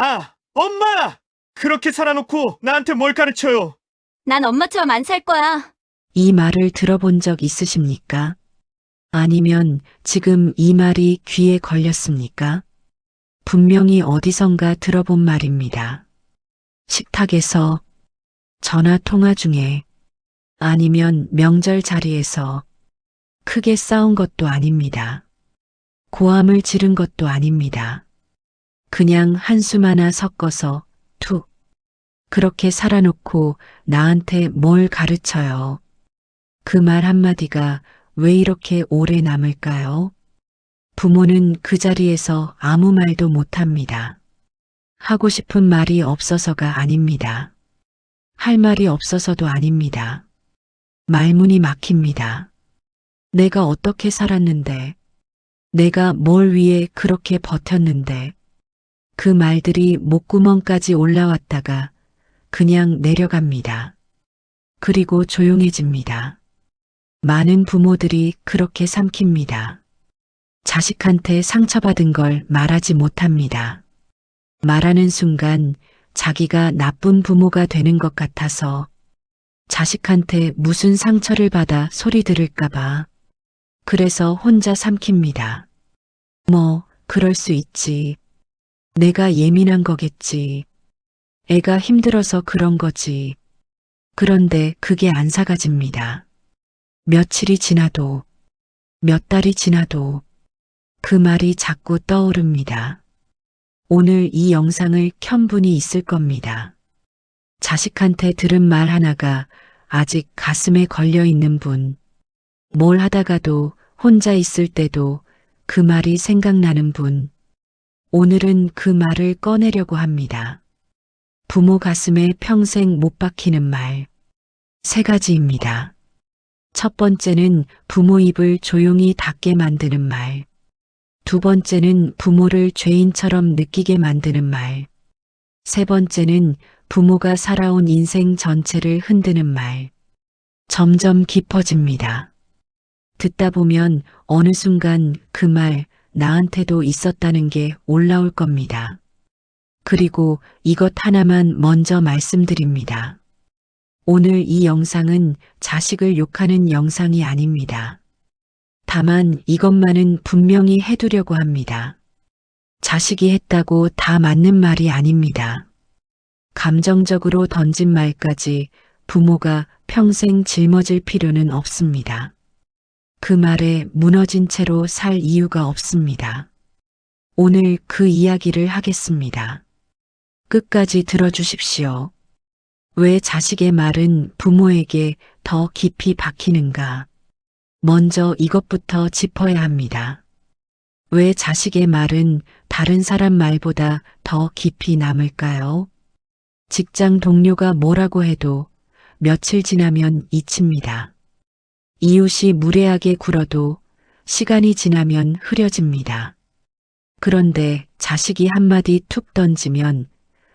아, 엄마! 그렇게 살아놓고 나한테 뭘 가르쳐요? 난 엄마처럼 안 살 거야. 이 말을 들어본 적 있으십니까? 아니면 지금 이 말이 귀에 걸렸습니까? 분명히 어디선가 들어본 말입니다. 식탁에서, 전화 통화 중에, 아니면 명절 자리에서 크게 싸운 것도 아닙니다. 고함을 지른 것도 아닙니다. 그냥 한숨 하나 섞어서 툭. 그렇게 살아놓고 나한테 뭘 가르쳐요. 그 말 한마디가 왜 이렇게 오래 남을까요? 부모는 그 자리에서 아무 말도 못합니다. 하고 싶은 말이 없어서가 아닙니다. 할 말이 없어서도 아닙니다. 말문이 막힙니다. 내가 어떻게 살았는데, 내가 뭘 위해 그렇게 버텼는데, 그 말들이 목구멍까지 올라왔다가 그냥 내려갑니다. 그리고 조용해집니다. 많은 부모들이 그렇게 삼킵니다. 자식한테 상처받은 걸 말하지 못합니다. 말하는 순간 자기가 나쁜 부모가 되는 것 같아서 자식한테 무슨 상처를 받아 소리 들을까봐 그래서 혼자 삼킵니다. 뭐 그럴 수 있지. 내가 예민한 거겠지. 애가 힘들어서 그런 거지. 그런데 그게 안 사가집니다. 며칠이 지나도, 몇 달이 지나도 그 말이 자꾸 떠오릅니다. 오늘 이 영상을 켠 분이 있을 겁니다. 자식한테 들은 말 하나가 아직 가슴에 걸려 있는 분. 뭘 하다가도 혼자 있을 때도 그 말이 생각나는 분. 오늘은 그 말을 꺼내려고 합니다. 부모 가슴에 평생 못 박히는 말. 3가지입니다. 첫 번째는 부모 입을 조용히 닫게 만드는 말. 2번째는 부모를 죄인처럼 느끼게 만드는 말. 3번째는 부모가 살아온 인생 전체를 흔드는 말. 점점 깊어집니다. 듣다 보면 어느 순간 그 말 나한테도 있었다는 게 올라올 겁니다. 그리고 이것 하나만 먼저 말씀드립니다. 오늘 이 영상은 자식을 욕하는 영상이 아닙니다. 다만 이것만은 분명히 해두려고 합니다. 자식이 했다고 다 맞는 말이 아닙니다. 감정적으로 던진 말까지 부모가 평생 짊어질 필요는 없습니다. 그 말에 무너진 채로 살 이유가 없습니다. 오늘 그 이야기를 하겠습니다. 끝까지 들어주십시오. 왜 자식의 말은 부모에게 더 깊이 박히는가? 먼저 이것부터 짚어야 합니다. 왜 자식의 말은 다른 사람 말보다 더 깊이 남을까요? 직장 동료가 뭐라고 해도 며칠 지나면 잊힙니다. 이웃이 무례하게 굴어도 시간이 지나면 흐려집니다. 그런데 자식이 한마디 툭 던지면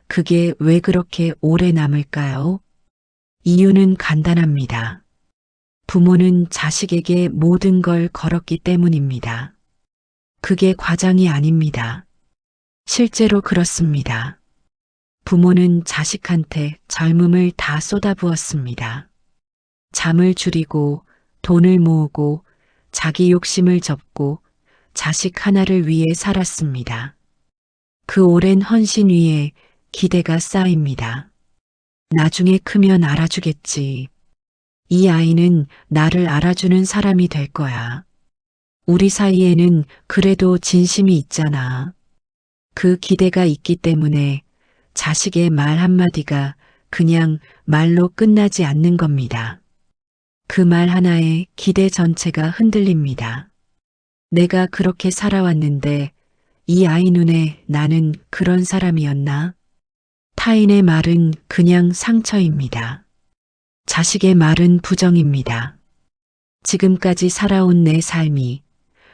그게 왜 그렇게 오래 남을까요? 이유는 간단합니다. 부모는 자식에게 모든 걸 걸었기 때문입니다. 그게 과장이 아닙니다. 실제로 그렇습니다. 부모는 자식한테 젊음을 다 쏟아부었습니다. 잠을 줄이고 돈을 모으고 자기 욕심을 접고 자식 하나를 위해 살았습니다. 그 오랜 헌신 위에 기대가 쌓입니다. 나중에 크면 알아주겠지. 이 아이는 나를 알아주는 사람이 될 거야. 우리 사이에는 그래도 진심이 있잖아. 그 기대가 있기 때문에 자식의 말 한마디가 그냥 말로 끝나지 않는 겁니다. 그 말 하나에 기대 전체가 흔들립니다. 내가 그렇게 살아왔는데 이 아이 눈에 나는 그런 사람이었나? 타인의 말은 그냥 상처입니다. 자식의 말은 부정입니다. 지금까지 살아온 내 삶이,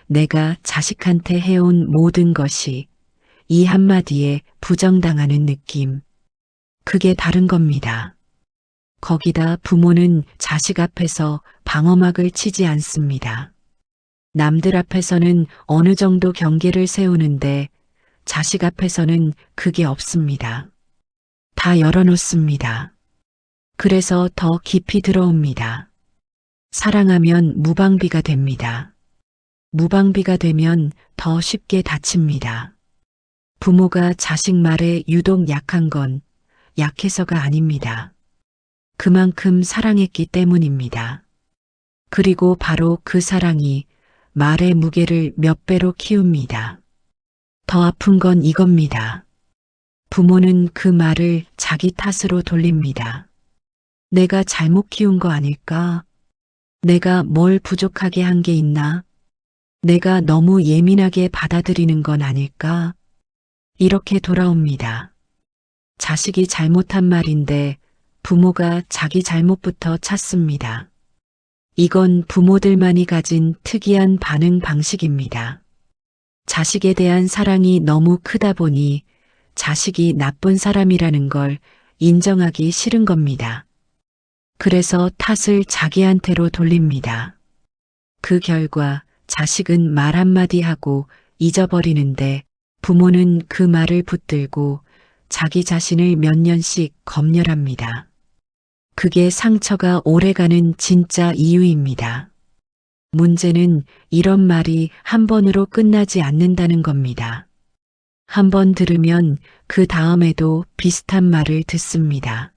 내가 자식한테 해온 모든 것이 이 한마디에 부정당하는 느낌. 그게 다른 겁니다. 거기다 부모는 자식 앞에서 방어막을 치지 않습니다. 남들 앞에서는 어느 정도 경계를 세우는데 자식 앞에서는 그게 없습니다. 다 열어놓습니다. 그래서 더 깊이 들어옵니다. 사랑하면 무방비가 됩니다. 무방비가 되면 더 쉽게 다칩니다. 부모가 자식 말에 유독 약한 건 약해서가 아닙니다. 그만큼 사랑했기 때문입니다. 그리고 바로 그 사랑이 말의 무게를 몇 배로 키웁니다. 더 아픈 건 이겁니다. 부모는 그 말을 자기 탓으로 돌립니다. 내가 잘못 키운 거 아닐까? 내가 뭘 부족하게 한 게 있나? 내가 너무 예민하게 받아들이는 건 아닐까? 이렇게 돌아옵니다. 자식이 잘못한 말인데 부모가 자기 잘못부터 찾습니다. 이건 부모들만이 가진 특이한 반응 방식입니다. 자식에 대한 사랑이 너무 크다 보니 자식이 나쁜 사람이라는 걸 인정하기 싫은 겁니다. 그래서 탓을 자기한테로 돌립니다. 그 결과 자식은 말 한마디 하고 잊어버리는데 부모는 그 말을 붙들고 자기 자신을 몇 년씩 검열합니다. 그게 상처가 오래가는 진짜 이유입니다. 문제는 이런 말이 한 번으로 끝나지 않는다는 겁니다. 한 번 들으면 그 다음에도 비슷한 말을 듣습니다.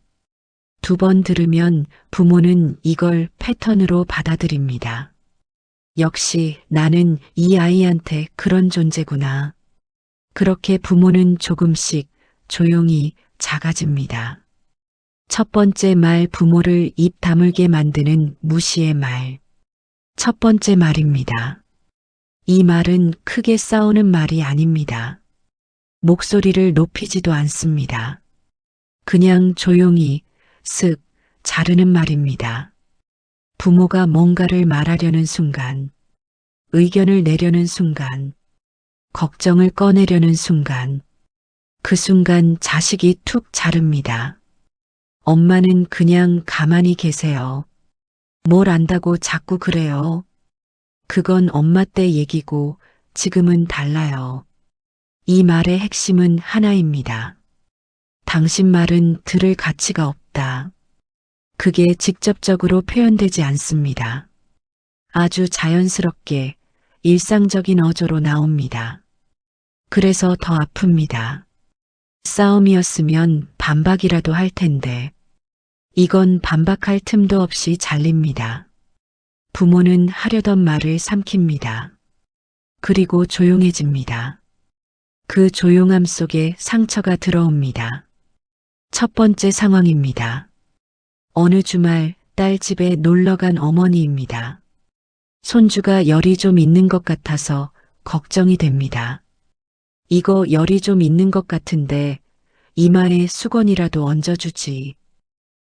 두 번 들으면 부모는 이걸 패턴으로 받아들입니다. 역시 나는 이 아이한테 그런 존재구나. 그렇게 부모는 조금씩 조용히 작아집니다. 첫 번째 말, 부모를 입 다물게 만드는 무시의 말. 첫 번째 말입니다. 이 말은 크게 싸우는 말이 아닙니다. 목소리를 높이지도 않습니다. 그냥 조용히 쓱 자르는 말입니다. 부모가 뭔가를 말하려는 순간, 의견을 내려는 순간, 걱정을 꺼내려는 순간, 그 순간 자식이 툭 자릅니다. 엄마는 그냥 가만히 계세요. 뭘 안다고 자꾸 그래요. 그건 엄마 때 얘기고 지금은 달라요. 이 말의 핵심은 하나입니다. 당신 말은 들을 가치가 없다. 그게 직접적으로 표현되지 않습니다. 아주 자연스럽게 일상적인 어조로 나옵니다. 그래서 더 아픕니다. 싸움이었으면 반박이라도 할 텐데 이건 반박할 틈도 없이 잘립니다. 부모는 하려던 말을 삼킵니다. 그리고 조용해집니다. 그 조용함 속에 상처가 들어옵니다. 첫 번째 상황입니다. 어느 주말 딸 집에 놀러간 어머니입니다. 손주가 열이 좀 있는 것 같아서 걱정이 됩니다. 이거 열이 좀 있는 것 같은데 이마에 수건이라도 얹어주지.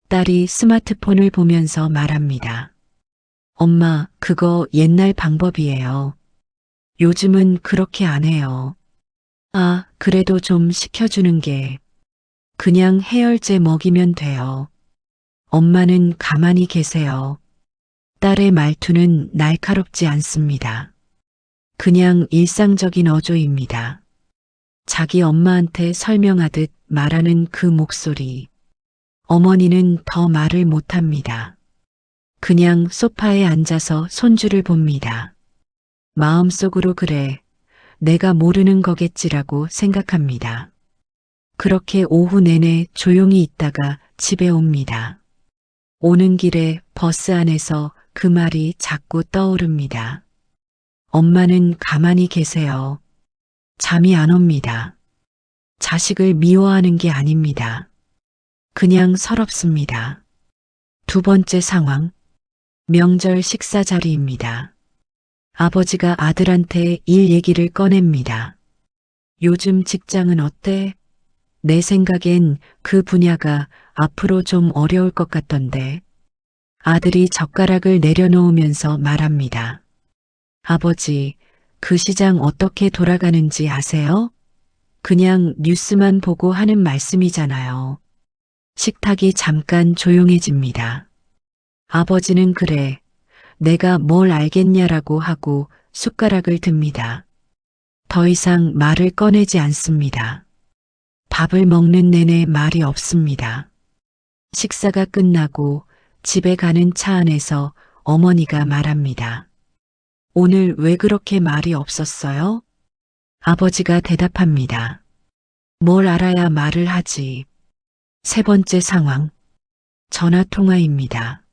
딸이 스마트폰을 보면서 말합니다. 엄마, 그거 옛날 방법이에요. 요즘은 그렇게 안 해요. 아, 그래도 좀 시켜주는 게. 그냥 해열제 먹이면 돼요. 엄마는 가만히 계세요. 딸의 말투는 날카롭지 않습니다. 그냥 일상적인 어조입니다. 자기 엄마한테 설명하듯 말하는 그 목소리. 어머니는 더 말을 못합니다. 그냥 소파에 앉아서 손주를 봅니다. 마음속으로 그래, 내가 모르는 거겠지라고 생각합니다. 그렇게 오후 내내 조용히 있다가 집에 옵니다. 오는 길에 버스 안에서 그 말이 자꾸 떠오릅니다. 엄마는 가만히 계세요. 잠이 안 옵니다. 자식을 미워하는 게 아닙니다. 그냥 서럽습니다. 두 번째 상황, 명절 식사 자리입니다. 아버지가 아들한테 일 얘기를 꺼냅니다. 요즘 직장은 어때? 내 생각엔 그 분야가 앞으로 좀 어려울 것 같던데. 아들이 젓가락을 내려놓으면서 말합니다. 아버지, 그 시장 어떻게 돌아가는지 아세요? 그냥 뉴스만 보고 하는 말씀이잖아요. 식탁이 잠깐 조용해집니다. 아버지는 그래, 내가 뭘 알겠냐라고 하고 숟가락을 듭니다. 더 이상 말을 꺼내지 않습니다. 밥을 먹는 내내 말이 없습니다. 식사가 끝나고 집에 가는 차 안에서 어머니가 말합니다. 오늘 왜 그렇게 말이 없었어요? 아버지가 대답합니다. 뭘 알아야 말을 하지. 세 번째 상황. 전화 통화입니다.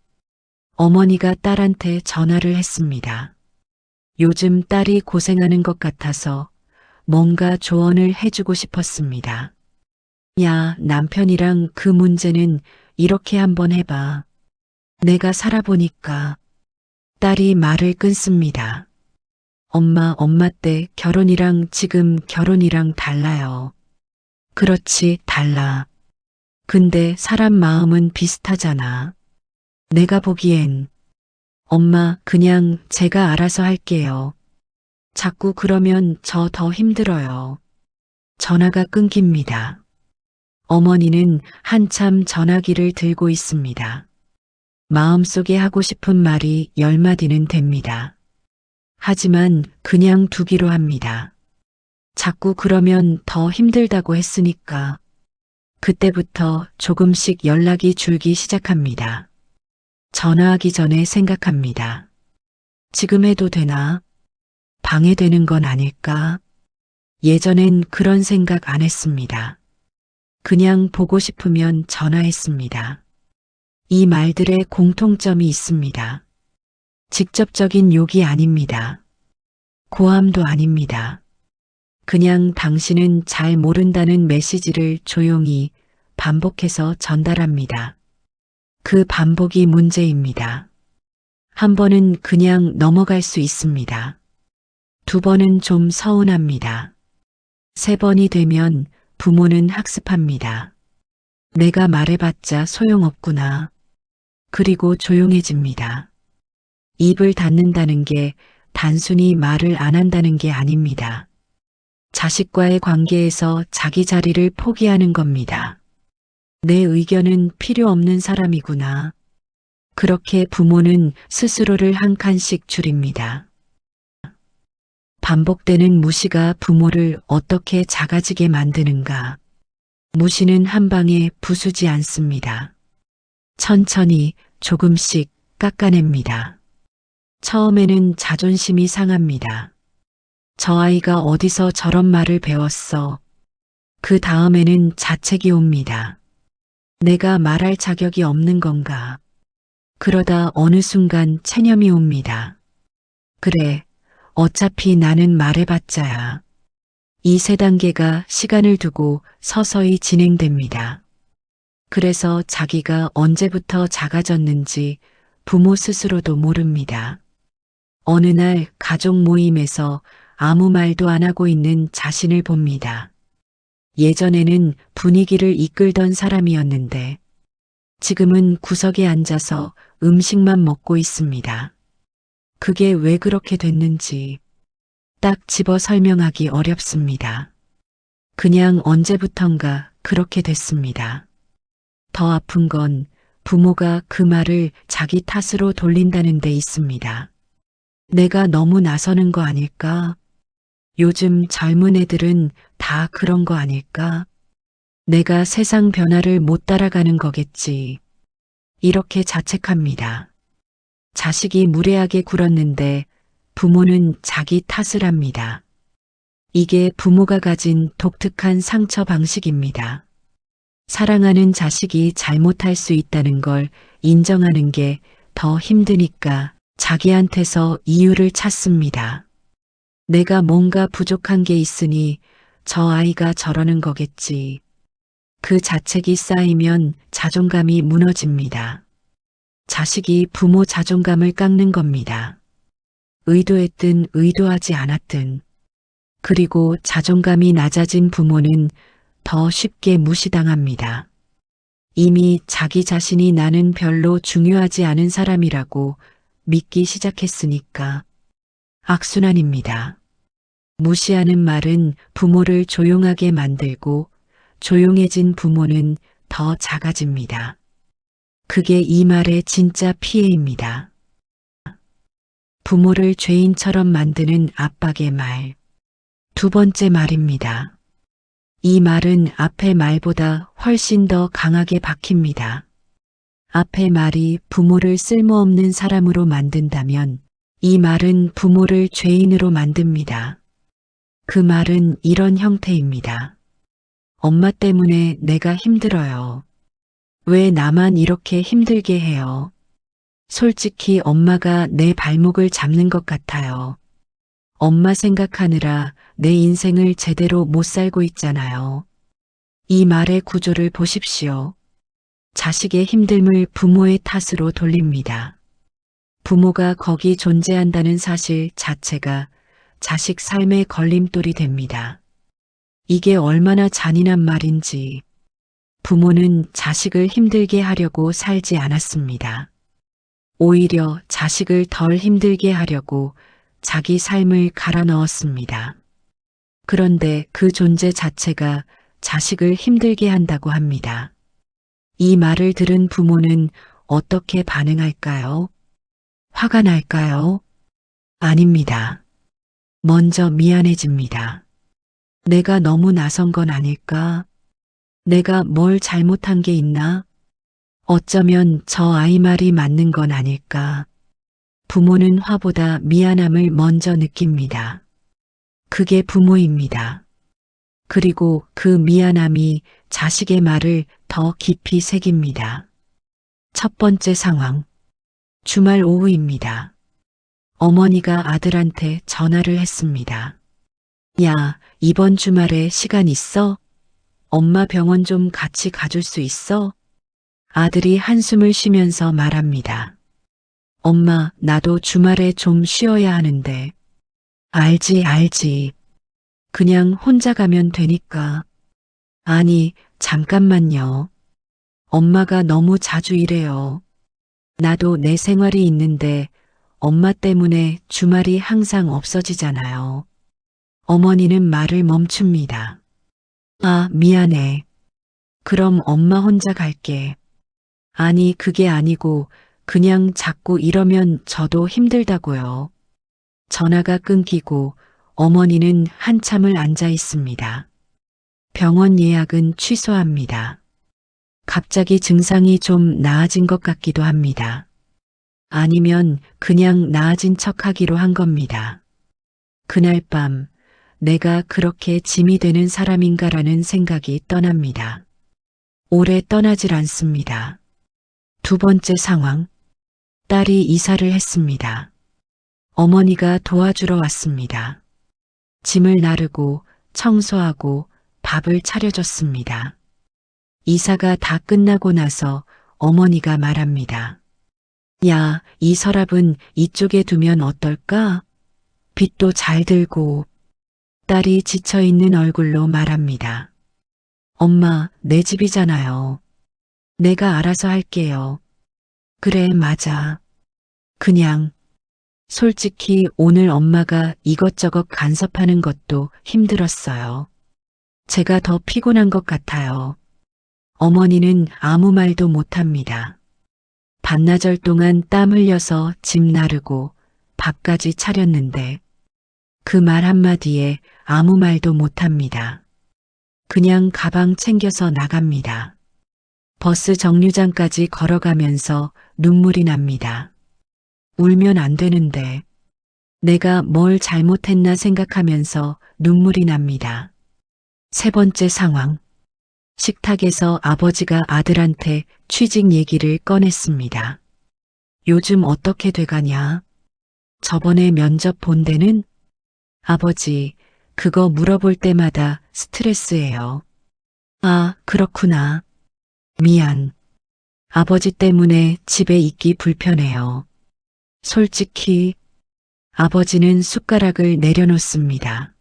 어머니가 딸한테 전화를 했습니다. 요즘 딸이 고생하는 것 같아서 뭔가 조언을 해주고 싶었습니다. 야, 남편이랑 그 문제는 이렇게 한번 해봐. 내가 살아보니까. 딸이 말을 끊습니다. 엄마 때 결혼이랑 지금 결혼이랑 달라요. 그렇지, 달라. 근데 사람 마음은 비슷하잖아. 내가 보기엔. 엄마, 그냥 제가 알아서 할게요. 자꾸 그러면 저 더 힘들어요. 전화가 끊깁니다. 어머니는 한참 전화기를 들고 있습니다. 마음속에 하고 싶은 말이 10마디는 됩니다. 하지만 그냥 두기로 합니다. 자꾸 그러면 더 힘들다고 했으니까. 그때부터 조금씩 연락이 줄기 시작합니다. 전화하기 전에 생각합니다. 지금 해도 되나? 방해되는 건 아닐까? 예전엔 그런 생각 안 했습니다. 그냥 보고 싶으면 전화했습니다. 이 말들의 공통점이 있습니다. 직접적인 욕이 아닙니다. 고함도 아닙니다. 그냥 당신은 잘 모른다는 메시지를 조용히 반복해서 전달합니다. 그 반복이 문제입니다. 한 번은 그냥 넘어갈 수 있습니다. 두 번은 좀 서운합니다. 세 번이 되면 부모는 학습합니다. 내가 말해봤자 소용없구나. 그리고 조용해집니다. 입을 닫는다는 게 단순히 말을 안 한다는 게 아닙니다. 자식과의 관계에서 자기 자리를 포기하는 겁니다. 내 의견은 필요 없는 사람이구나. 그렇게 부모는 스스로를 한 칸씩 줄입니다. 반복되는 무시가 부모를 어떻게 작아지게 만드는가. 무시는 한 방에 부수지 않습니다. 천천히 조금씩 깎아냅니다. 처음에는 자존심이 상합니다. 저 아이가 어디서 저런 말을 배웠어. 그 다음에는 자책이 옵니다. 내가 말할 자격이 없는 건가. 그러다 어느 순간 체념이 옵니다. 그래, 어차피 나는 말해봤자야. 이 세 단계가 시간을 두고 서서히 진행됩니다. 그래서 자기가 언제부터 작아졌는지 부모 스스로도 모릅니다. 어느 날 가족 모임에서 아무 말도 안 하고 있는 자신을 봅니다. 예전에는 분위기를 이끌던 사람이었는데 지금은 구석에 앉아서 음식만 먹고 있습니다. 그게 왜 그렇게 됐는지 딱 집어 설명하기 어렵습니다. 그냥 언제부턴가 그렇게 됐습니다. 더 아픈 건 부모가 그 말을 자기 탓으로 돌린다는 데 있습니다. 내가 너무 나서는 거 아닐까? 요즘 젊은 애들은 다 그런 거 아닐까? 내가 세상 변화를 못 따라가는 거겠지. 이렇게 자책합니다. 자식이 무례하게 굴었는데 부모는 자기 탓을 합니다. 이게 부모가 가진 독특한 상처 방식입니다. 사랑하는 자식이 잘못할 수 있다는 걸 인정하는 게 더 힘드니까 자기한테서 이유를 찾습니다. 내가 뭔가 부족한 게 있으니 저 아이가 저러는 거겠지. 그 자책이 쌓이면 자존감이 무너집니다. 자식이 부모 자존감을 깎는 겁니다. 의도했든 의도하지 않았든. 그리고 자존감이 낮아진 부모는 더 쉽게 무시당합니다. 이미 자기 자신이 나는 별로 중요하지 않은 사람이라고 믿기 시작했으니까. 악순환입니다. 무시하는 말은 부모를 조용하게 만들고 조용해진 부모는 더 작아집니다. 그게 이 말의 진짜 피해입니다. 부모를 죄인처럼 만드는 압박의 말. 두 번째 말입니다. 이 말은 앞의 말보다 훨씬 더 강하게 박힙니다. 앞의 말이 부모를 쓸모없는 사람으로 만든다면 이 말은 부모를 죄인으로 만듭니다. 그 말은 이런 형태입니다. 엄마 때문에 내가 힘들어요. 왜 나만 이렇게 힘들게 해요? 솔직히 엄마가 내 발목을 잡는 것 같아요. 엄마 생각하느라 내 인생을 제대로 못 살고 있잖아요. 이 말의 구조를 보십시오. 자식의 힘듦을 부모의 탓으로 돌립니다. 부모가 거기 존재한다는 사실 자체가 자식 삶의 걸림돌이 됩니다. 이게 얼마나 잔인한 말인지 부모는 자식을 힘들게 하려고 살지 않았습니다. 오히려 자식을 덜 힘들게 하려고 자기 삶을 갈아 넣었습니다. 그런데 그 존재 자체가 자식을 힘들게 한다고 합니다. 이 말을 들은 부모는 어떻게 반응할까요? 화가 날까요? 아닙니다. 먼저 미안해집니다. 내가 너무 나선 건 아닐까? 내가 뭘 잘못한 게 있나? 어쩌면 저 아이 말이 맞는 건 아닐까? 부모는 화보다 미안함을 먼저 느낍니다. 그게 부모입니다. 그리고 그 미안함이 자식의 말을 더 깊이 새깁니다. 첫 번째 상황. 주말 오후입니다. 어머니가 아들한테 전화를 했습니다. 야, 이번 주말에 시간 있어? 엄마 병원 좀 같이 가줄 수 있어? 아들이 한숨을 쉬면서 말합니다. 엄마, 나도 주말에 좀 쉬어야 하는데. 알지. 그냥 혼자 가면 되니까. 아니, 잠깐만요. 엄마가 너무 자주 이래요. 나도 내 생활이 있는데 엄마 때문에 주말이 항상 없어지잖아요. 어머니는 말을 멈춥니다. 아, 미안해. 그럼 엄마 혼자 갈게. 아니, 그게 아니고 그냥 자꾸 이러면 저도 힘들다고요. 전화가 끊기고 어머니는 한참을 앉아 있습니다. 병원 예약은 취소합니다. 갑자기 증상이 좀 나아진 것 같기도 합니다. 아니면 그냥 나아진 척하기로 한 겁니다. 그날 밤 내가 그렇게 짐이 되는 사람인가라는 생각이 떠납니다. 오래 떠나질 않습니다. 두 번째 상황. 딸이 이사를 했습니다. 어머니가 도와주러 왔습니다. 짐을 나르고 청소하고 밥을 차려줬습니다. 이사가 다 끝나고 나서 어머니가 말합니다. 야, 이 서랍은 이쪽에 두면 어떨까? 빛도 잘 들고. 딸이 지쳐있는 얼굴로 말합니다. 엄마, 내 집이잖아요. 내가 알아서 할게요. 그래, 맞아. 그냥. 솔직히 오늘 엄마가 이것저것 간섭하는 것도 힘들었어요. 제가 더 피곤한 것 같아요. 어머니는 아무 말도 못합니다. 반나절 동안 땀 흘려서 짐 나르고 밥까지 차렸는데 그 말 한마디에 아무 말도 못합니다. 그냥 가방 챙겨서 나갑니다. 버스 정류장까지 걸어가면서 눈물이 납니다. 울면 안 되는데 내가 뭘 잘못했나 생각하면서 눈물이 납니다. 세 번째 상황. 식탁에서 아버지가 아들한테 취직 얘기를 꺼냈습니다. 요즘 어떻게 돼가냐? 저번에 면접 본 데는? 아버지, 그거 물어볼 때마다 스트레스예요. 아, 그렇구나. 미안. 아버지 때문에 집에 있기 불편해요. 솔직히 아버지는 숟가락을 내려놓습니다.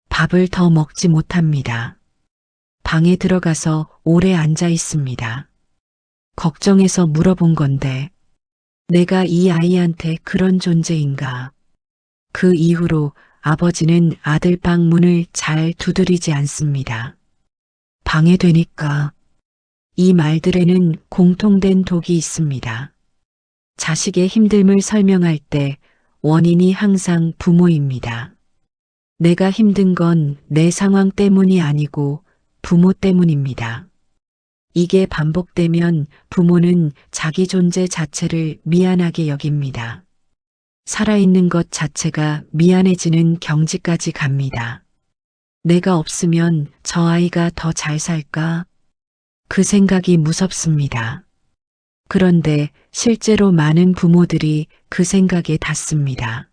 밥을 더 먹지 못합니다. 방에 들어가서 오래 앉아 있습니다. 걱정해서 물어본 건데 내가 이 아이한테 그런 존재인가? 그 이후로 아버지는 아들 방 문을 잘 두드리지 않습니다. 방해되니까. 이 말들에는 공통된 독이 있습니다. 자식의 힘듦을 설명할 때 원인이 항상 부모입니다. 내가 힘든 건 내 상황 때문이 아니고 부모 때문입니다. 이게 반복되면 부모는 자기 존재 자체를 미안하게 여깁니다. 살아있는 것 자체가 미안해지는 경지까지 갑니다. 내가 없으면 저 아이가 더 잘 살까? 그 생각이 무섭습니다. 그런데 실제로 많은 부모들이 그 생각에 닿습니다.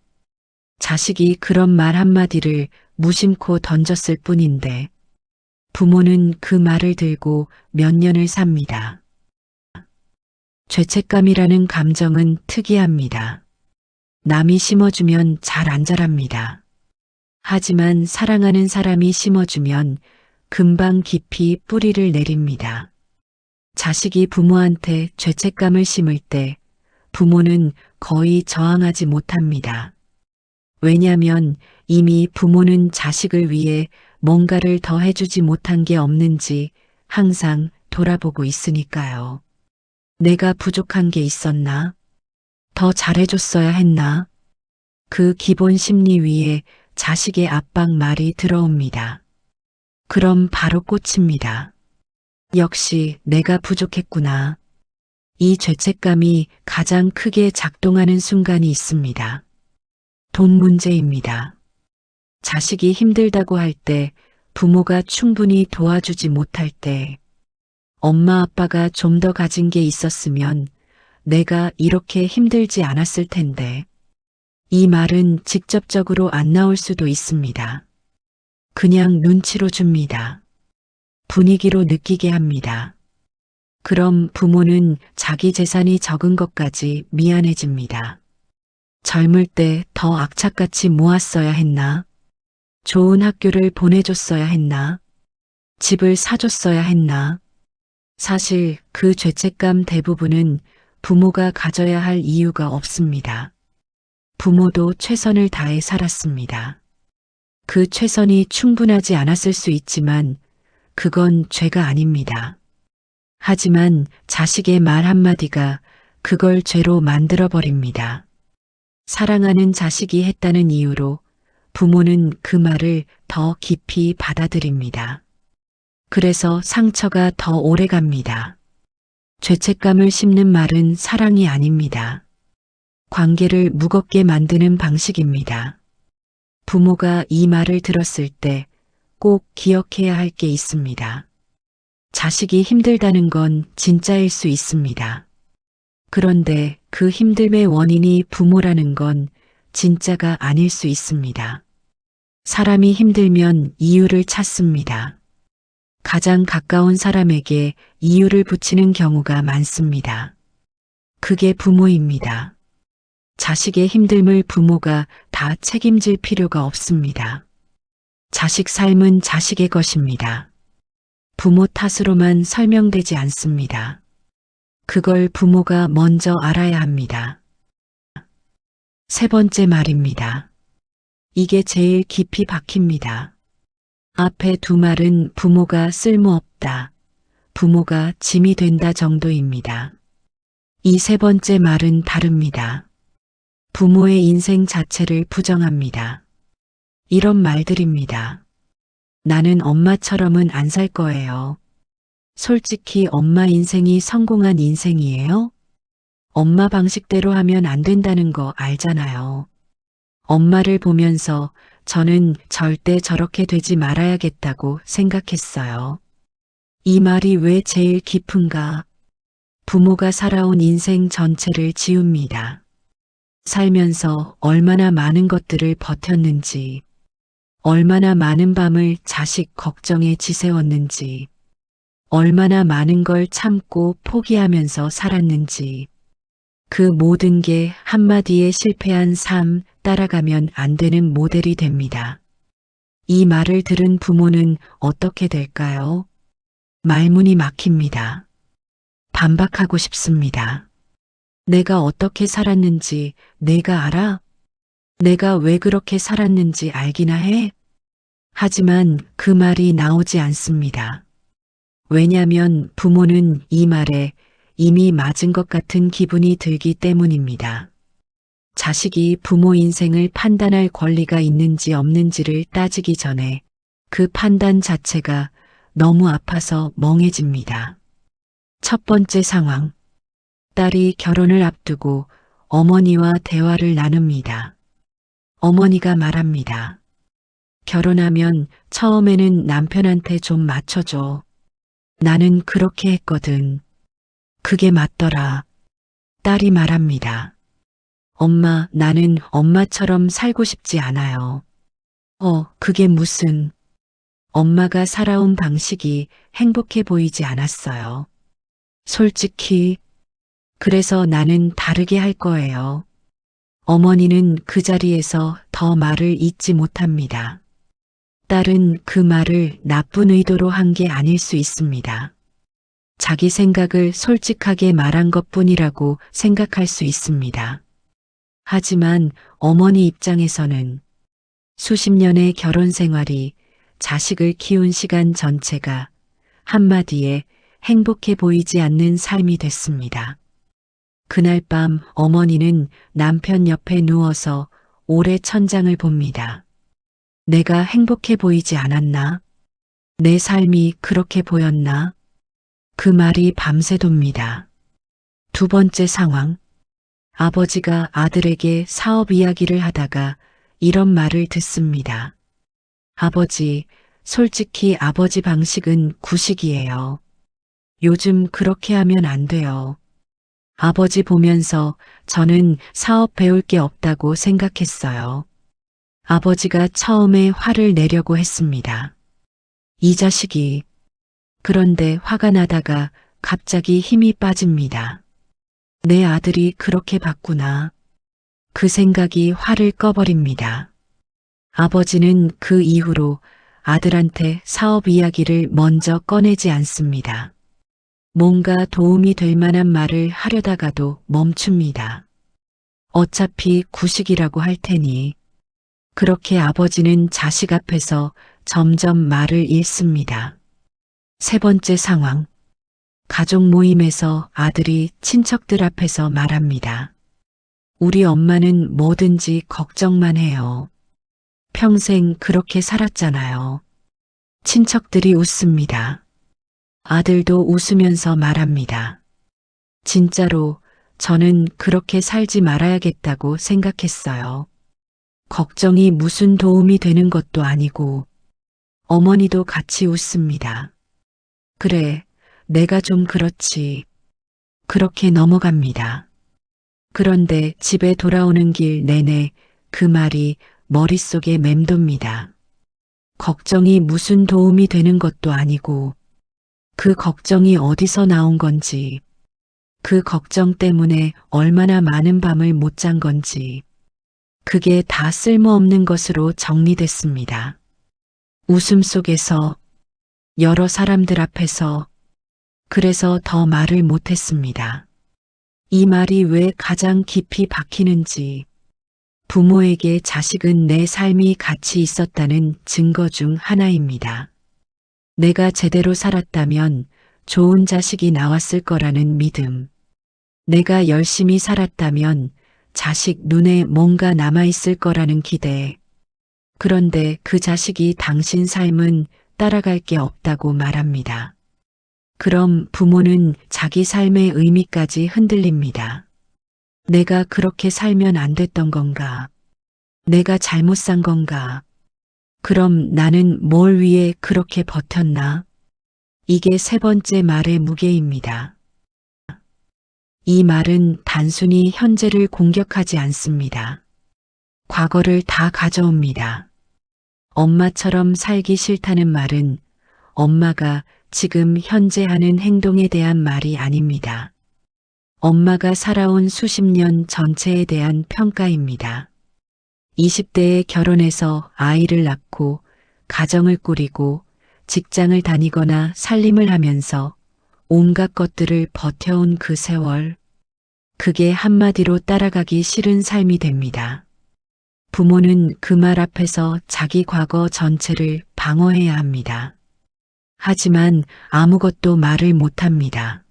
자식이 그런 말 한마디를 무심코 던졌을 뿐인데 부모는 그 말을 들고 몇 년을 삽니다. 죄책감이라는 감정은 특이합니다. 남이 심어주면 잘 안 자랍니다. 하지만 사랑하는 사람이 심어주면 금방 깊이 뿌리를 내립니다. 자식이 부모한테 죄책감을 심을 때 부모는 거의 저항하지 못합니다. 왜냐하면 이미 부모는 자식을 위해 뭔가를 더 해주지 못한 게 없는지 항상 돌아보고 있으니까요. 내가 부족한 게 있었나? 더 잘해줬어야 했나? 그 기본 심리 위에 자식의 압박 말이 들어옵니다. 그럼 바로 꽂힙니다. 역시 내가 부족했구나. 이 죄책감이 가장 크게 작동하는 순간이 있습니다. 돈 문제입니다. 자식이 힘들다고 할 때, 부모가 충분히 도와주지 못할 때, 엄마 아빠가 좀 더 가진 게 있었으면 내가 이렇게 힘들지 않았을 텐데, 이 말은 직접적으로 안 나올 수도 있습니다. 그냥 눈치로 줍니다. 분위기로 느끼게 합니다. 그럼 부모는 자기 재산이 적은 것까지 미안해집니다. 젊을 때 더 악착같이 모았어야 했나? 좋은 학교를 보내줬어야 했나? 집을 사줬어야 했나? 사실 그 죄책감 대부분은 부모가 가져야 할 이유가 없습니다. 부모도 최선을 다해 살았습니다. 그 최선이 충분하지 않았을 수 있지만 그건 죄가 아닙니다. 하지만 자식의 말 한마디가 그걸 죄로 만들어버립니다. 사랑하는 자식이 했다는 이유로 부모는 그 말을 더 깊이 받아들입니다. 그래서 상처가 더 오래 갑니다. 죄책감을 심는 말은 사랑이 아닙니다. 관계를 무겁게 만드는 방식입니다. 부모가 이 말을 들었을 때 꼭 기억해야 할 게 있습니다. 자식이 힘들다는 건 진짜일 수 있습니다. 그런데 그 힘듦의 원인이 부모라는 건 진짜가 아닐 수 있습니다. 사람이 힘들면 이유를 찾습니다. 가장 가까운 사람에게 이유를 붙이는 경우가 많습니다. 그게 부모입니다. 자식의 힘듦을 부모가 다 책임질 필요가 없습니다. 자식 삶은 자식의 것입니다. 부모 탓으로만 설명되지 않습니다. 그걸 부모가 먼저 알아야 합니다. 세 번째 말입니다. 이게 제일 깊이 박힙니다. 앞에 두 말은 부모가 쓸모없다, 부모가 짐이 된다 정도입니다. 이 세 번째 말은 다릅니다. 부모의 인생 자체를 부정합니다. 이런 말들입니다. 나는 엄마처럼은 안 살 거예요. 솔직히 엄마 인생이 성공한 인생이에요? 엄마 방식대로 하면 안 된다는 거 알잖아요. 엄마를 보면서 저는 절대 저렇게 되지 말아야겠다고 생각했어요. 이 말이 왜 제일 깊은가? 부모가 살아온 인생 전체를 지웁니다. 살면서 얼마나 많은 것들을 버텼는지, 얼마나 많은 밤을 자식 걱정에 지새웠는지, 얼마나 많은 걸 참고 포기하면서 살았는지, 그 모든 게 한마디에 실패한 삶 따라가면 안 되는 모델이 됩니다. 이 말을 들은 부모는 어떻게 될까요? 말문이 막힙니다. 반박하고 싶습니다. 내가 어떻게 살았는지 내가 알아? 내가 왜 그렇게 살았는지 알기나 해? 하지만 그 말이 나오지 않습니다. 왜냐하면 부모는 이 말에 이미 맞은 것 같은 기분이 들기 때문입니다. 자식이 부모 인생을 판단할 권리가 있는지 없는지를 따지기 전에 그 판단 자체가 너무 아파서 멍해집니다. 첫 번째 상황. 딸이 결혼을 앞두고 어머니와 대화를 나눕니다. 어머니가 말합니다. 결혼하면 처음에는 남편한테 좀 맞춰줘. 나는 그렇게 했거든. 그게 맞더라. 딸이 말합니다. 엄마, 나는 엄마처럼 살고 싶지 않아요. 그게 무슨. 엄마가 살아온 방식이 행복해 보이지 않았어요. 솔직히. 그래서 나는 다르게 할 거예요. 어머니는 그 자리에서 더 말을 잇지 못합니다. 딸은 그 말을 나쁜 의도로 한 게 아닐 수 있습니다. 자기 생각을 솔직하게 말한 것뿐이라고 생각할 수 있습니다. 하지만 어머니 입장에서는 수십 년의 결혼 생활이 자식을 키운 시간 전체가 한마디에 행복해 보이지 않는 삶이 됐습니다. 그날 밤 어머니는 남편 옆에 누워서 오래 천장을 봅니다. 내가 행복해 보이지 않았나? 내 삶이 그렇게 보였나? 그 말이 밤새 돕니다. 두 번째 상황. 아버지가 아들에게 사업 이야기를 하다가 이런 말을 듣습니다. 아버지, 솔직히 아버지 방식은 구식이에요. 요즘 그렇게 하면 안 돼요. 아버지 보면서 저는 사업 배울 게 없다고 생각했어요. 아버지가 처음에 화를 내려고 했습니다. 이 자식이. 그런데 화가 나다가 갑자기 힘이 빠집니다. 내 아들이 그렇게 봤구나. 그 생각이 화를 꺼버립니다. 아버지는 그 이후로 아들한테 사업 이야기를 먼저 꺼내지 않습니다. 뭔가 도움이 될 만한 말을 하려다가도 멈춥니다. 어차피 구식이라고 할 테니. 그렇게 아버지는 자식 앞에서 점점 말을 잃습니다. 세 번째 상황. 가족 모임에서 아들이 친척들 앞에서 말합니다. 우리 엄마는 뭐든지 걱정만 해요. 평생 그렇게 살았잖아요. 친척들이 웃습니다. 아들도 웃으면서 말합니다. 진짜로 저는 그렇게 살지 말아야겠다고 생각했어요. 걱정이 무슨 도움이 되는 것도 아니고. 어머니도 같이 웃습니다. 그래, 내가 좀 그렇지. 그렇게 넘어갑니다. 그런데 집에 돌아오는 길 내내 그 말이 머릿속에 맴돕니다. 걱정이 무슨 도움이 되는 것도 아니고. 그 걱정이 어디서 나온 건지. 그 걱정 때문에 얼마나 많은 밤을 못 잔 건지. 그게 다 쓸모없는 것으로 정리됐습니다. 웃음 속에서, 여러 사람들 앞에서. 그래서 더 말을 못했습니다. 이 말이 왜 가장 깊이 박히는지. 부모에게 자식은 내 삶이 가치 있었다는 증거 중 하나입니다. 내가 제대로 살았다면 좋은 자식이 나왔을 거라는 믿음. 내가 열심히 살았다면 자식 눈에 뭔가 남아있을 거라는 기대. 그런데 그 자식이 당신 삶은 따라갈 게 없다고 말합니다. 그럼 부모는 자기 삶의 의미까지 흔들립니다. 내가 그렇게 살면 안 됐던 건가? 내가 잘못 산 건가? 그럼 나는 뭘 위해 그렇게 버텼나? 이게 세 번째 말의 무게입니다. 이 말은 단순히 현재를 공격하지 않습니다. 과거를 다 가져옵니다. 엄마처럼 살기 싫다는 말은 엄마가 지금 현재 하는 행동에 대한 말이 아닙니다. 엄마가 살아온 수십 년 전체에 대한 평가입니다. 20대에 결혼해서 아이를 낳고 가정을 꾸리고 직장을 다니거나 살림을 하면서 온갖 것들을 버텨온 그 세월. 그게 한마디로 따라가기 싫은 삶이 됩니다. 부모는 그 말 앞에서 자기 과거 전체를 방어해야 합니다. 하지만 아무것도 말을 못합니다.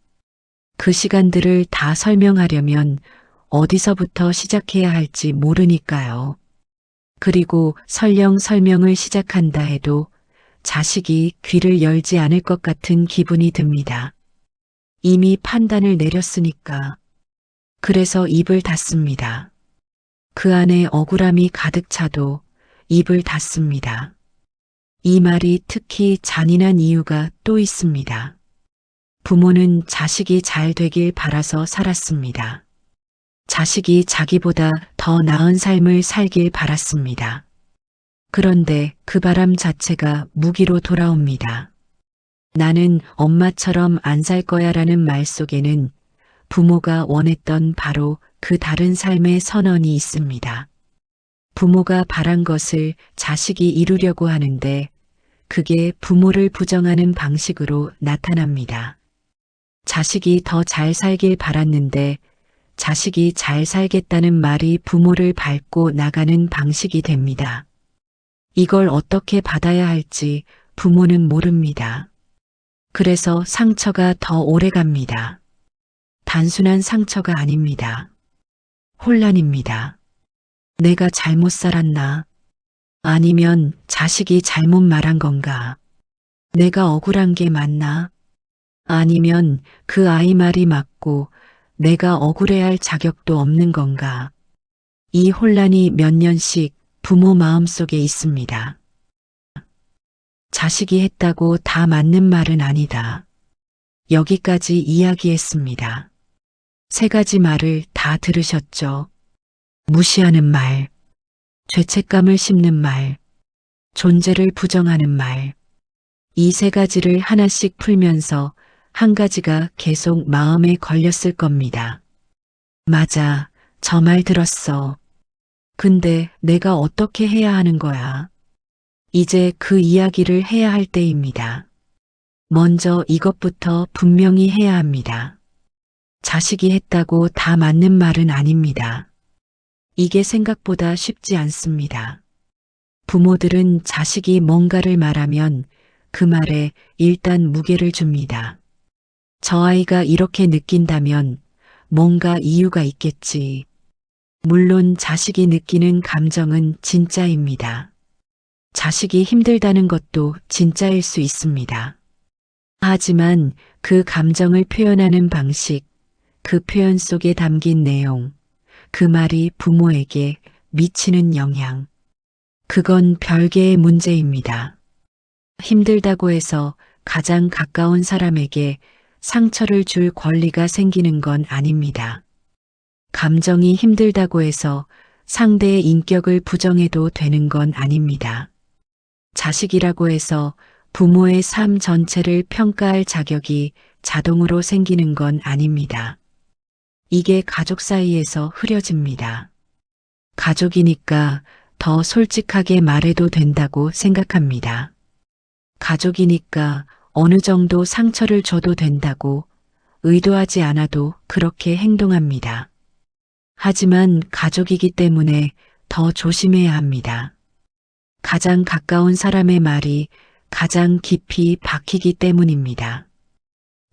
그 시간들을 다 설명하려면 어디서부터 시작해야 할지 모르니까요. 그리고 설령 설명을 시작한다 해도 자식이 귀를 열지 않을 것 같은 기분이 듭니다. 이미 판단을 내렸으니까. 그래서 입을 닫습니다. 그 안에 억울함이 가득 차도 입을 닫습니다. 이 말이 특히 잔인한 이유가 또 있습니다. 부모는 자식이 잘 되길 바라서 살았습니다. 자식이 자기보다 더 나은 삶을 살길 바랐습니다. 그런데 그 바람 자체가 무기로 돌아옵니다. 나는 엄마처럼 안 살 거야 라는 말 속에는 부모가 원했던 바로 그 다른 삶의 선언이 있습니다. 부모가 바란 것을 자식이 이루려고 하는데 그게 부모를 부정하는 방식으로 나타납니다. 자식이 더 잘 살길 바랐는데 자식이 잘 살겠다는 말이 부모를 밟고 나가는 방식이 됩니다. 이걸 어떻게 받아야 할지 부모는 모릅니다. 그래서 상처가 더 오래 갑니다. 단순한 상처가 아닙니다. 혼란입니다. 내가 잘못 살았나? 아니면 자식이 잘못 말한 건가? 내가 억울한 게 맞나? 아니면 그 아이 말이 맞고 내가 억울해할 자격도 없는 건가? 이 혼란이 몇 년씩 부모 마음속에 있습니다. 자식이 했다고 다 맞는 말은 아니다. 여기까지 이야기했습니다. 3가지 말을 다 들으셨죠? 무시하는 말, 죄책감을 심는 말, 존재를 부정하는 말. 이 3가지를 하나씩 풀면서 한 가지가 계속 마음에 걸렸을 겁니다. 맞아, 저 말 들었어. 근데 내가 어떻게 해야 하는 거야? 이제 그 이야기를 해야 할 때입니다. 먼저 이것부터 분명히 해야 합니다. 자식이 했다고 다 맞는 말은 아닙니다. 이게 생각보다 쉽지 않습니다. 부모들은 자식이 뭔가를 말하면 그 말에 일단 무게를 줍니다. 저 아이가 이렇게 느낀다면 뭔가 이유가 있겠지. 물론 자식이 느끼는 감정은 진짜입니다. 자식이 힘들다는 것도 진짜일 수 있습니다. 하지만 그 감정을 표현하는 방식, 그 표현 속에 담긴 내용, 그 말이 부모에게 미치는 영향, 그건 별개의 문제입니다. 힘들다고 해서 가장 가까운 사람에게 상처를 줄 권리가 생기는 건 아닙니다. 감정이 힘들다고 해서 상대의 인격을 부정해도 되는 건 아닙니다. 자식이라고 해서 부모의 삶 전체를 평가할 자격이 자동으로 생기는 건 아닙니다. 이게 가족 사이에서 흐려집니다. 가족이니까 더 솔직하게 말해도 된다고 생각합니다. 가족이니까 어느 정도 상처를 줘도 된다고 의도하지 않아도 그렇게 행동합니다. 하지만 가족이기 때문에 더 조심해야 합니다. 가장 가까운 사람의 말이 가장 깊이 박히기 때문입니다.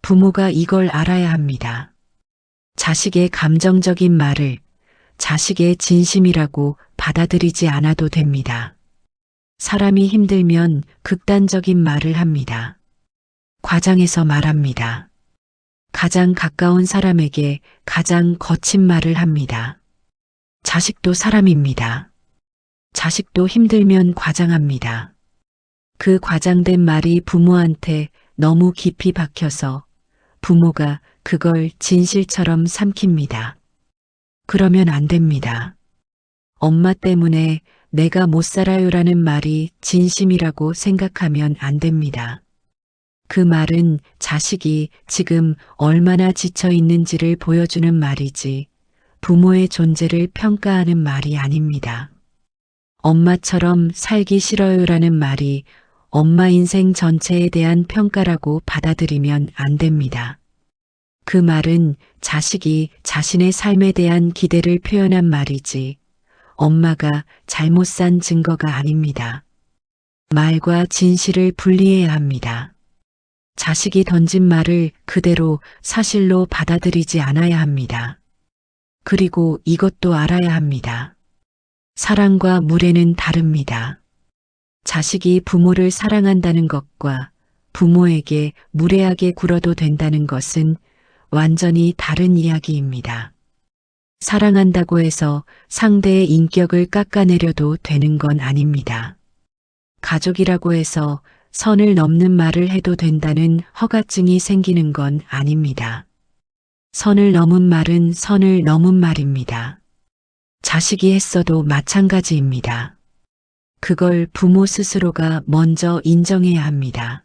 부모가 이걸 알아야 합니다. 자식의 감정적인 말을 자식의 진심이라고 받아들이지 않아도 됩니다. 사람이 힘들면 극단적인 말을 합니다. 과장해서 말합니다. 가장 가까운 사람에게 가장 거친 말을 합니다. 자식도 사람입니다. 자식도 힘들면 과장합니다. 그 과장된 말이 부모한테 너무 깊이 박혀서 부모가 그걸 진실처럼 삼킵니다. 그러면 안 됩니다. 엄마 때문에 내가 못 살아요라는 말이 진심이라고 생각하면 안 됩니다. 그 말은 자식이 지금 얼마나 지쳐 있는지를 보여주는 말이지 부모의 존재를 평가하는 말이 아닙니다. 엄마처럼 살기 싫어요라는 말이 엄마 인생 전체에 대한 평가라고 받아들이면 안 됩니다. 그 말은 자식이 자신의 삶에 대한 기대를 표현한 말이지 엄마가 잘못 산 증거가 아닙니다. 말과 진실을 분리해야 합니다. 자식이 던진 말을 그대로 사실로 받아들이지 않아야 합니다. 그리고 이것도 알아야 합니다. 사랑과 무례는 다릅니다. 자식이 부모를 사랑한다는 것과 부모에게 무례하게 굴어도 된다는 것은 완전히 다른 이야기입니다. 사랑한다고 해서 상대의 인격을 깎아내려도 되는 건 아닙니다. 가족이라고 해서 선을 넘는 말을 해도 된다는 허가증이 생기는 건 아닙니다. 선을 넘은 말은 선을 넘은 말입니다. 자식이 했어도 마찬가지입니다. 그걸 부모 스스로가 먼저 인정해야 합니다.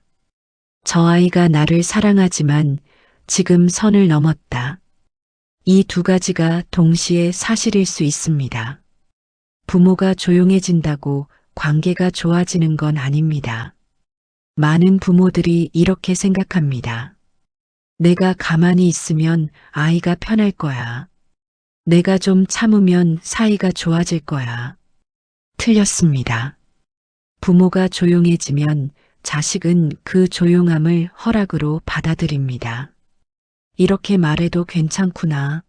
저 아이가 나를 사랑하지만 지금 선을 넘었다. 이 두 가지가 동시에 사실일 수 있습니다. 부모가 조용해진다고 관계가 좋아지는 건 아닙니다. 많은 부모들이 이렇게 생각합니다. 내가 가만히 있으면 아이가 편할 거야. 내가 좀 참으면 사이가 좋아질 거야. 틀렸습니다. 부모가 조용해지면 자식은 그 조용함을 허락으로 받아들입니다. 이렇게 말해도 괜찮구나.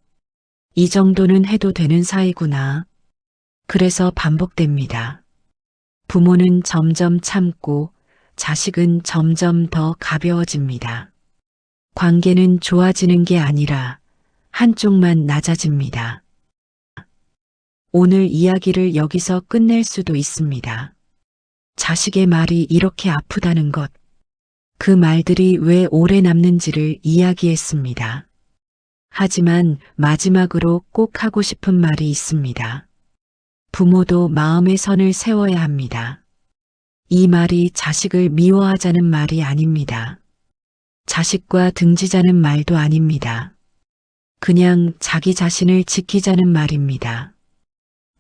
이 정도는 해도 되는 사이구나. 그래서 반복됩니다. 부모는 점점 참고 자식은 점점 더 가벼워집니다. 관계는 좋아지는 게 아니라 한쪽만 낮아집니다. 오늘 이야기를 여기서 끝낼 수도 있습니다. 자식의 말이 이렇게 아프다는 것, 그 말들이 왜 오래 남는지를 이야기했습니다. 하지만 마지막으로 꼭 하고 싶은 말이 있습니다. 부모도 마음의 선을 세워야 합니다. 이 말이 자식을 미워하자는 말이 아닙니다. 자식과 등지자는 말도 아닙니다. 그냥 자기 자신을 지키자는 말입니다.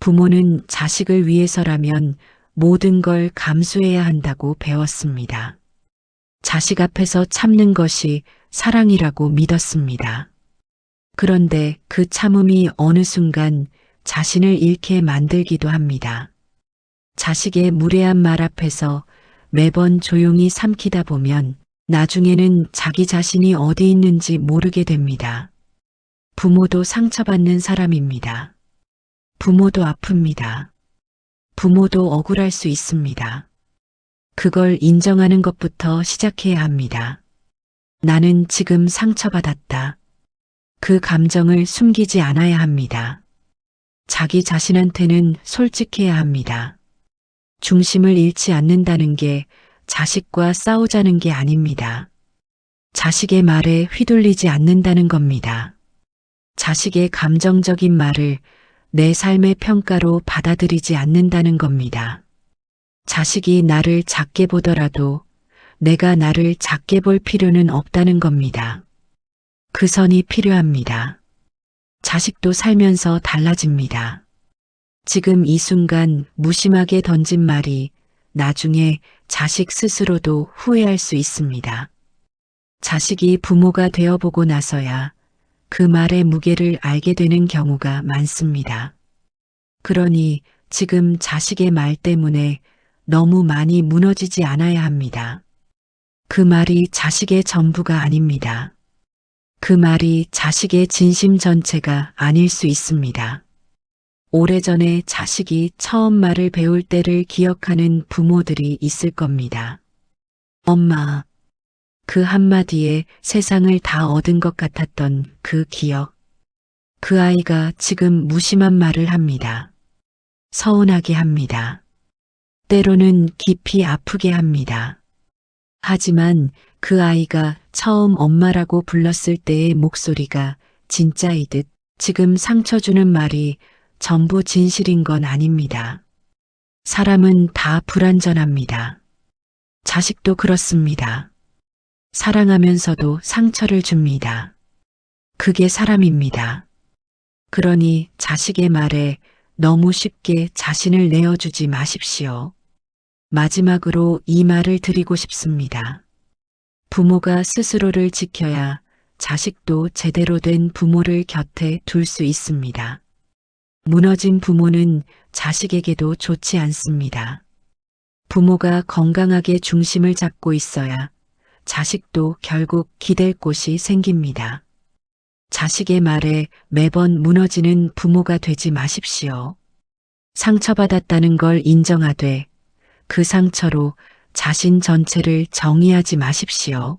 부모는 자식을 위해서라면 모든 걸 감수해야 한다고 배웠습니다. 자식 앞에서 참는 것이 사랑이라고 믿었습니다. 그런데 그 참음이 어느 순간 자신을 잃게 만들기도 합니다. 자식의 무례한 말 앞에서 매번 조용히 삼키다 보면 나중에는 자기 자신이 어디 있는지 모르게 됩니다. 부모도 상처받는 사람입니다. 부모도 아픕니다. 부모도 억울할 수 있습니다. 그걸 인정하는 것부터 시작해야 합니다. 나는 지금 상처받았다. 그 감정을 숨기지 않아야 합니다. 자기 자신한테는 솔직해야 합니다. 중심을 잃지 않는다는 게 자식과 싸우자는 게 아닙니다. 자식의 말에 휘둘리지 않는다는 겁니다. 자식의 감정적인 말을 내 삶의 평가로 받아들이지 않는다는 겁니다. 자식이 나를 작게 보더라도 내가 나를 작게 볼 필요는 없다는 겁니다. 그 선이 필요합니다. 자식도 살면서 달라집니다. 지금 이 순간 무심하게 던진 말이 나중에 자식 스스로도 후회할 수 있습니다. 자식이 부모가 되어보고 나서야 그 말의 무게를 알게 되는 경우가 많습니다. 그러니 지금 자식의 말 때문에 너무 많이 무너지지 않아야 합니다. 그 말이 자식의 전부가 아닙니다. 그 말이 자식의 진심 전체가 아닐 수 있습니다. 오래전에 자식이 처음 말을 배울 때를 기억하는 부모들이 있을 겁니다. 엄마, 그 한마디에 세상을 다 얻은 것 같았던 그 기억. 그 아이가 지금 무심한 말을 합니다. 서운하게 합니다. 때로는 깊이 아프게 합니다. 하지만 그 아이가 처음 엄마라고 불렀을 때의 목소리가 진짜이듯 지금 상처 주는 말이 전부 진실인 건 아닙니다. 사람은 다 불완전합니다. 자식도 그렇습니다. 사랑하면서도 상처를 줍니다. 그게 사람입니다. 그러니 자식의 말에 너무 쉽게 자신을 내어주지 마십시오. 마지막으로 이 말을 드리고 싶습니다. 부모가 스스로를 지켜야 자식도 제대로 된 부모를 곁에 둘 수 있습니다. 무너진 부모는 자식에게도 좋지 않습니다. 부모가 건강하게 중심을 잡고 있어야 자식도 결국 기댈 곳이 생깁니다. 자식의 말에 매번 무너지는 부모가 되지 마십시오. 상처받았다는 걸 인정하되 그 상처로 자신 전체를 정의하지 마십시오.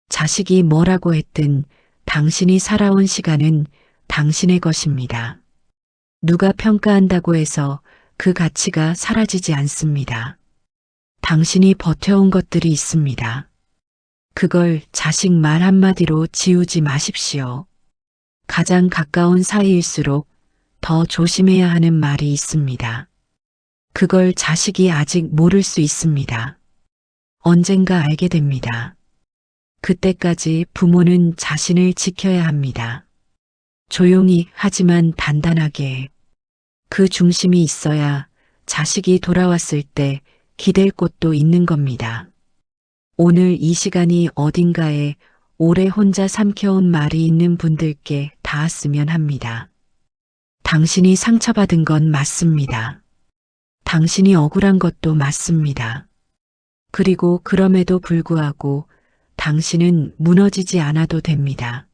자식이 뭐라고 했든 당신이 살아온 시간은 당신의 것입니다. 누가 평가한다고 해서 그 가치가 사라지지 않습니다. 당신이 버텨온 것들이 있습니다. 그걸 자식 말 한마디로 지우지 마십시오. 가장 가까운 사이일수록 더 조심해야 하는 말이 있습니다. 그걸 자식이 아직 모를 수 있습니다. 언젠가 알게 됩니다. 그때까지 부모는 자신을 지켜야 합니다. 조용히 하지만 단단하게. 그 중심이 있어야 자식이 돌아왔을 때 기댈 곳도 있는 겁니다. 오늘 이 시간이 어딘가에 오래 혼자 삼켜온 말이 있는 분들께 닿았으면 합니다. 당신이 상처받은 건 맞습니다. 당신이 억울한 것도 맞습니다. 그리고 그럼에도 불구하고 당신은 무너지지 않아도 됩니다.